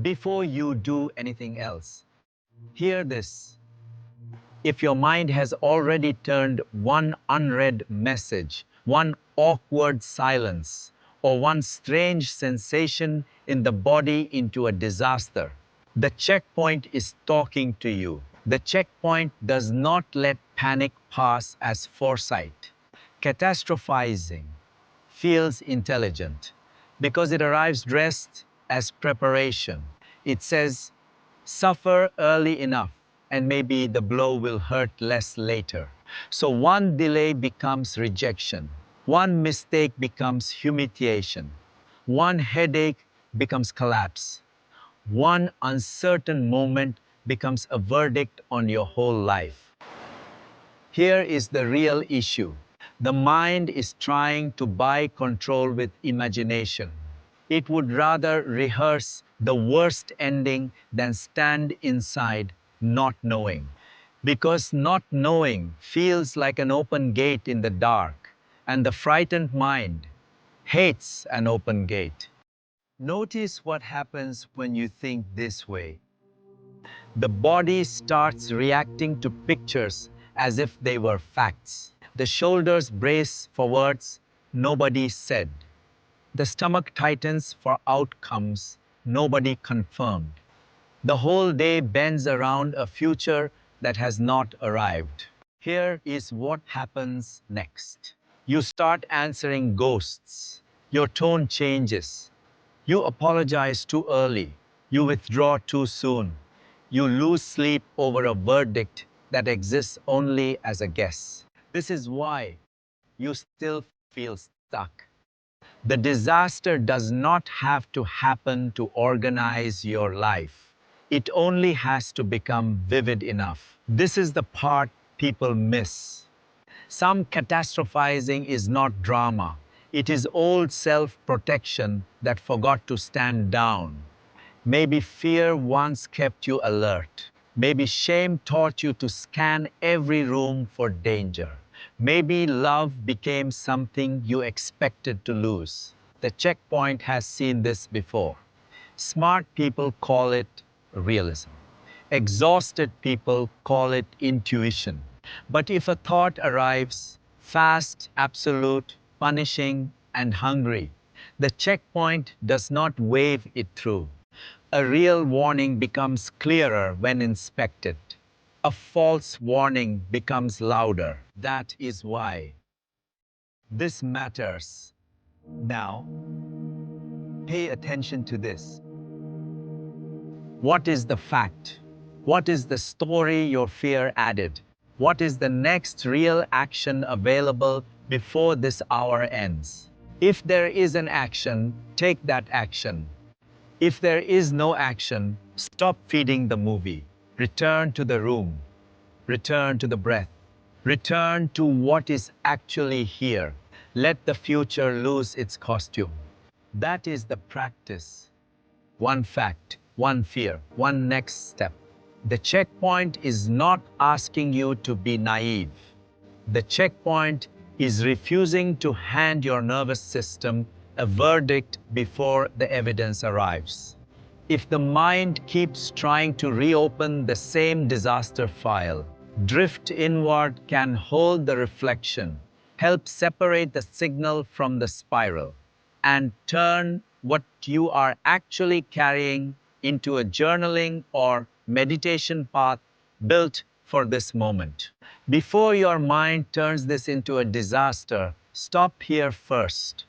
before you do anything else. Hear this. If your mind has already turned one unread message, one awkward silence, or one strange sensation in the body into a disaster, the checkpoint is talking to you. The checkpoint does not let panic pass as foresight. Catastrophizing feels intelligent because it arrives dressed as preparation. It says, suffer early enough, and maybe the blow will hurt less later. So one delay becomes rejection, one mistake becomes humiliation, one headache becomes collapse, one uncertain moment becomes a verdict on your whole life. Here is the real issue. The mind is trying to buy control with imagination. It would rather rehearse the worst ending than stand inside not knowing. Because not knowing feels like an open gate in the dark, and the frightened mind hates an open gate. Notice what happens when you think this way. The body starts reacting to pictures as if they were facts. The shoulders brace for words nobody said. The stomach tightens for outcomes nobody confirmed. The whole day bends around a future that has not arrived. Here is what happens next. You start answering ghosts. Your tone changes. You apologize too early. You withdraw too soon. You lose sleep over a verdict that exists only as a guess. This is why you still feel stuck. The disaster does not have to happen to organize your life. It only has to become vivid enough. This is the part people miss. Some catastrophizing is not drama. It is old self-protection that forgot to stand down. Maybe fear once kept you alert. Maybe shame taught you to scan every room for danger. Maybe love became something you expected to lose. The checkpoint has seen this before. Smart people call it realism. Exhausted people call it intuition. But if a thought arrives fast, absolute, punishing, and hungry, the checkpoint does not wave it through. A real warning becomes clearer when inspected. A false warning becomes louder. That is why this matters. Now, pay attention to this. What is the fact? What is the story your fear added? What is the next real action available before this hour ends? If there is an action, take that action. If there is no action, stop feeding the movie. Return to the room. Return to the breath. Return to what is actually here. Let the future lose its costume. That is the practice. One fact, one fear, one next step. The checkpoint is not asking you to be naive. The checkpoint is refusing to hand your nervous system a verdict before the evidence arrives. If the mind keeps trying to reopen the same disaster file, drift inward can hold the reflection, help separate the signal from the spiral, and turn what you are actually carrying into a journaling or meditation path built for this moment. Before your mind turns this into a disaster, stop here first.